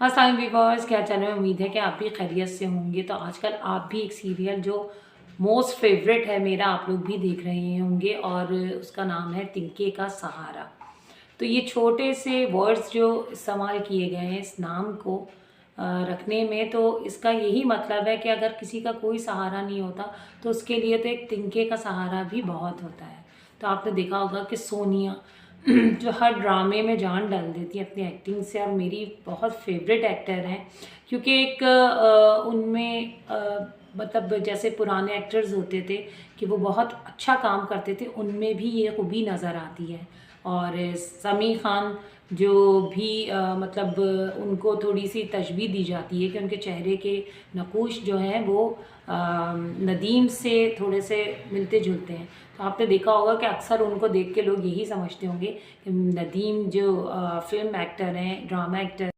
अस्सलाम व्यूअर्स, क्या चल रहा है? उम्मीद है कि आप भी खैरियत से होंगे। तो आजकल आप भी एक सीरियल जो मोस्ट फेवरेट है मेरा, आप लोग भी देख रहे होंगे और उसका नाम है तिनके का सहारा। तो ये छोटे से वर्ड्स जो इस्तेमाल किए गए हैं इस नाम को रखने में, तो इसका यही मतलब है कि अगर किसी का कोई सहारा नहीं होता तो उसके लिए तो एक तिनके का सहारा भी बहुत होता है। तो आपने देखा होगा कि सोनिया जो हर ड्रामे में जान डाल देती है अपनी एक्टिंग से, और मेरी बहुत फेवरेट एक्टर हैं क्योंकि एक उनमें मतलब जैसे पुराने एक्टर्स होते थे कि वो बहुत अच्छा काम करते थे, उनमें भी ये खूबी नज़र आती है। और समी खान जो भी मतलब उनको थोड़ी सी तशबीह दी जाती है कि उनके चेहरे के नकूश जो हैं वो नदीम से थोड़े से मिलते जुलते हैं। तो आपने देखा होगा कि अक्सर उनको देख के लोग यही समझते होंगे कि नदीम जो फिल्म एक्टर हैं, ड्रामा एक्टर,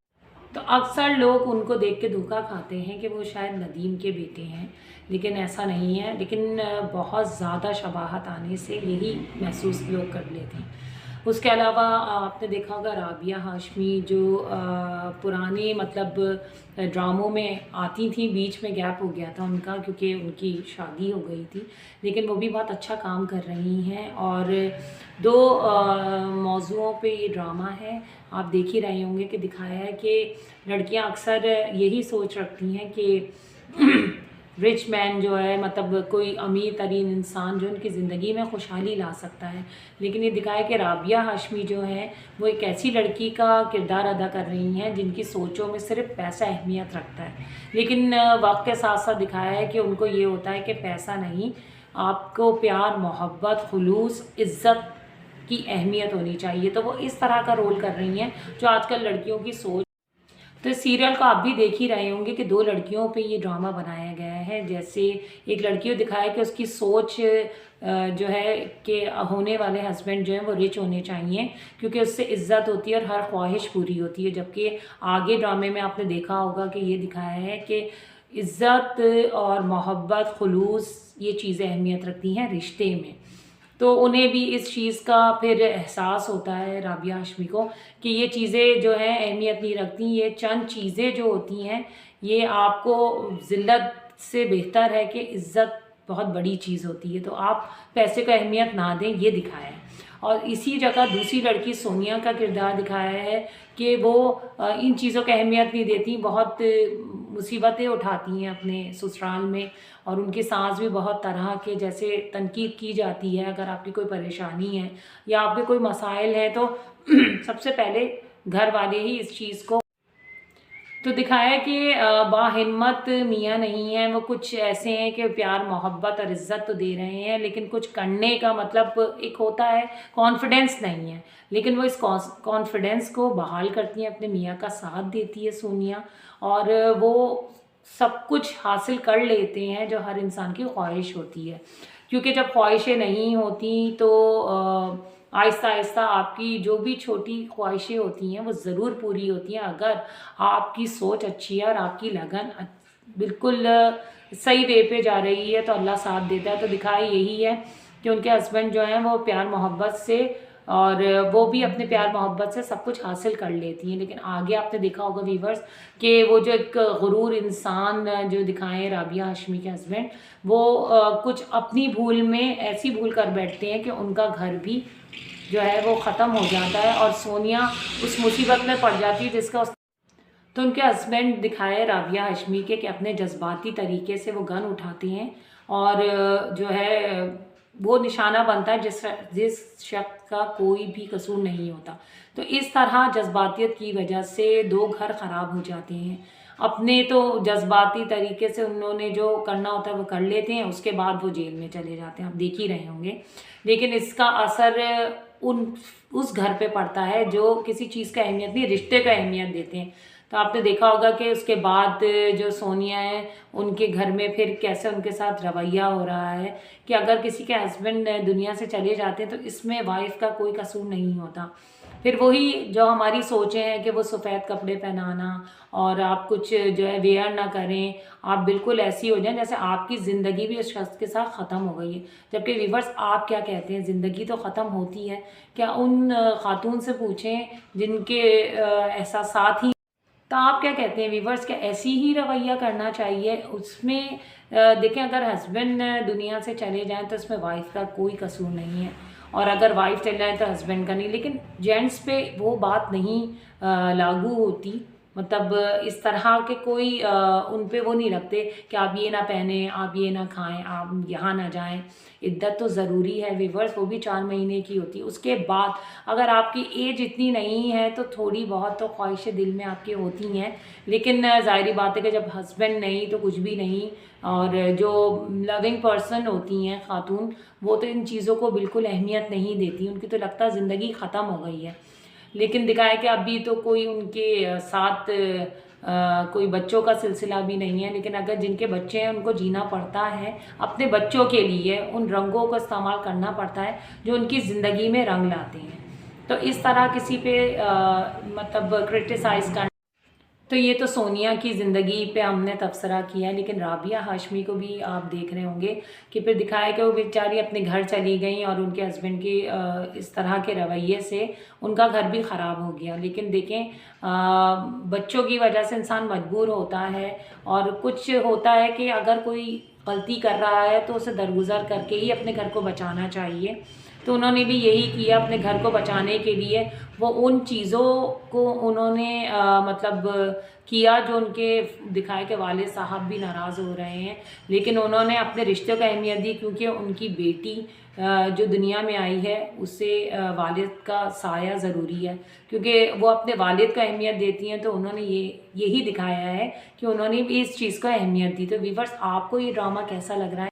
तो अक्सर लोग उनको देख के धोखा खाते हैं कि वो शायद नदीम के बेटे हैं, लेकिन ऐसा नहीं है। लेकिन बहुत ज़्यादा शबाहत आने से यही महसूस लोग कर लेते हैं। उसके अलावा आपने देखा होगा राबिया हाशमी जो पुराने मतलब ड्रामों में आती थी, बीच में गैप हो गया था उनका क्योंकि उनकी शादी हो गई थी, लेकिन वो भी बहुत अच्छा काम कर रही हैं। और दो मौज़ुओं पे ये ड्रामा है, आप देख ही रहे होंगे कि दिखाया है कि लड़कियां अक्सर यही सोच रखती हैं कि रिच मैन जो है, मतलब कोई अमीर तरीन इंसान जो उनकी ज़िंदगी में खुशहाली ला सकता है। लेकिन ये दिखाया कि राबिया हाशमी जो है वो एक ऐसी लड़की का किरदार अदा कर रही हैं जिनकी सोचों में सिर्फ पैसा अहमियत रखता है। लेकिन वक्त के साथ साथ दिखाया है कि उनको ये होता है कि पैसा नहीं, आपको प्यार, मोहब्बत, खुलूस, इज़्ज़त की अहमियत होनी चाहिए। तो वो इस तरह का रोल कर रही हैं जो आजकल लड़कियों की सोच। तो इस सीरियल को आप भी देख ही रहे होंगे कि दो लड़कियों पे ये ड्रामा बनाया गया है। जैसे एक लड़की को दिखाया कि उसकी सोच जो है कि होने वाले हस्बैंड जो हैं वो रिच होने चाहिए क्योंकि उससे इज्जत होती है और हर ख्वाहिश पूरी होती है। जबकि आगे ड्रामे में आपने देखा होगा कि ये दिखाया है कि इज़्ज़त और मोहब्बत, खुलूस, ये चीज़ें अहमियत रखती हैं रिश्ते में। तो उन्हें भी इस चीज़ का फिर एहसास होता है राबिया हाशमी को कि ये चीज़ें जो हैं अहमियत नहीं रखती, ये चंद चीज़ें जो होती हैं ये आपको ज़िल्लत से बेहतर है कि इज़्ज़त बहुत बड़ी चीज़ होती है। तो आप पैसे को अहमियत ना दें, ये दिखाया है। और इसी जगह दूसरी लड़की सोनिया का किरदार दिखाया है कि वो इन चीज़ों की अहमियत नहीं देती, बहुत मुसीबतें उठाती हैं अपने ससुराल में, और उनकी सास भी बहुत तरह के जैसे तनकीद की जाती है अगर आपकी कोई परेशानी है या आपके कोई मसाइल हैं तो सबसे पहले घर वाले ही इस चीज़ को तो दिखाया है कि बाहिम्मत मियाँ नहीं हैं, वो कुछ ऐसे हैं कि प्यार, मोहब्बत और इज़्ज़त तो दे रहे हैं लेकिन कुछ करने का मतलब एक होता है कॉन्फिडेंस नहीं है। लेकिन वो इस कॉन्फिडेंस को बहाल करती हैं, अपने मियाँ का साथ देती है सोनिया, और वो सब कुछ हासिल कर लेते हैं जो हर इंसान की ख्वाहिश होती है। क्योंकि जब ख्वाहिशें नहीं होती तो आहिस्ता आहिस्ता आपकी जो भी छोटी ख्वाहिशें होती हैं वो ज़रूर पूरी होती हैं अगर आपकी सोच अच्छी है और आपकी लगन बिल्कुल सही वे पे जा रही है तो अल्लाह साथ देता है। तो दिखाया यही है कि उनके हस्बैंड जो हैं वो प्यार मोहब्बत से, और वो भी अपने प्यार मोहब्बत से सब कुछ हासिल कर लेती हैं। लेकिन आगे आपने देखा होगा वीवर्स कि वो जो एक गुरूर इंसान जो दिखाए हैं राबिया हाशमी के हस्बैंड, वो कुछ अपनी भूल में ऐसी भूल कर बैठते हैं कि उनका घर भी जो है वो ख़त्म हो जाता है और सोनिया उस मुसीबत में पड़ जाती है जिसका तो उनके हस्बैंड दिखाए राबिया हाशमी के कि अपने जज्बाती तरीके से वो गन उठाते हैं और जो है वो निशाना बनता है जिस जिस शख्स का कोई भी कसूर नहीं होता। तो इस तरह जज्बातियत की वजह से दो घर ख़राब हो जाते हैं। अपने तो जज्बाती तरीके से उन्होंने जो करना होता है वो कर लेते हैं, उसके बाद वो जेल में चले जाते हैं, आप देख ही रहे होंगे। लेकिन इसका असर उन उस घर पे पड़ता है जो किसी चीज़ का अहमियत नहीं, रिश्ते का अहमियत देते हैं। तो आपने देखा होगा कि उसके बाद जो सोनिया है उनके घर में फिर कैसे उनके साथ रवैया हो रहा है कि अगर किसी के हस्बैंड दुनिया से चले जाते हैं तो इसमें वाइफ का कोई कसूर नहीं होता। फिर वही जो हमारी सोचें हैं कि वो सफ़ेद कपड़े पहनाना और आप कुछ जो है वेयर ना करें, आप बिल्कुल ऐसी हो जाएं जैसे आपकी ज़िंदगी भी उस शख्स के साथ ख़त्म हो गई है। जबकि व्यूअर्स आप क्या कहते हैं, ज़िंदगी तो ख़त्म होती है क्या? उन खातून से पूछें जिनके एहसासात ही तो आप क्या कहते हैं व्यूवर्स, क्या ऐसी ही रवैया करना चाहिए उसमें? देखें, अगर हस्बैंड दुनिया से चले जाएं तो इसमें वाइफ का कोई कसूर नहीं है, और अगर वाइफ चले जाए तो हस्बैंड का नहीं। लेकिन जेंट्स पे वो बात नहीं लागू होती। मतलब इस तरह के कोई उन पे वो नहीं रखते कि आप ये ना पहने, आप ये ना खाएं, आप यहाँ ना जाएं। इद्दत तो ज़रूरी है व्यूवर्स, वो भी 4 महीने की होती है। उसके बाद अगर आपकी एज इतनी नहीं है तो थोड़ी बहुत तो ख्वाहिशें दिल में आपके होती हैं, लेकिन ज़ाहिर बात है कि जब हस्बैंड नहीं तो कुछ भी नहीं। और जो लविंग पर्सन होती हैं खातून, वो तो इन चीज़ों को बिल्कुल अहमियत नहीं देती, उनकी तो लगता है ज़िंदगी ख़त्म हो गई है। लेकिन दिखाया कि अभी तो कोई उनके साथ कोई बच्चों का सिलसिला भी नहीं है, लेकिन अगर जिनके बच्चे हैं उनको जीना पड़ता है अपने बच्चों के लिए, उन रंगों का इस्तेमाल करना पड़ता है जो उनकी ज़िंदगी में रंग लाते हैं। तो इस तरह किसी पे मतलब क्रिटिसाइज़ करना, तो ये तो सोनिया की ज़िंदगी पे हमने तबसरा किया है। लेकिन राबिया हाशमी को भी आप देख रहे होंगे कि फिर दिखाया कि वो बेचारी अपने घर चली गई और उनके हस्बैंड के इस तरह के रवैये से उनका घर भी ख़राब हो गया। लेकिन देखें, बच्चों की वजह से इंसान मजबूर होता है, और कुछ होता है कि अगर कोई गलती कर रहा है तो उसे दरगुजर करके ही अपने घर को बचाना चाहिए। तो उन्होंने भी यही किया अपने घर को बचाने के लिए। वो उन चीज़ों को उन्होंने मतलब किया जो उनके दिखाए कि वालिद साहब भी नाराज़ हो रहे हैं, लेकिन उन्होंने अपने रिश्ते को अहमियत दी, क्योंकि उनकी बेटी जो दुनिया में आई है उससे वालिद का साया ज़रूरी है। क्योंकि वो अपने वालिद को अहमियत देती हैं, तो उन्होंने यही दिखाया है कि उन्होंने भी इस चीज़ को अहमियत दी। तो व्यूअर्स, आपको ये ड्रामा कैसा लग रहा है?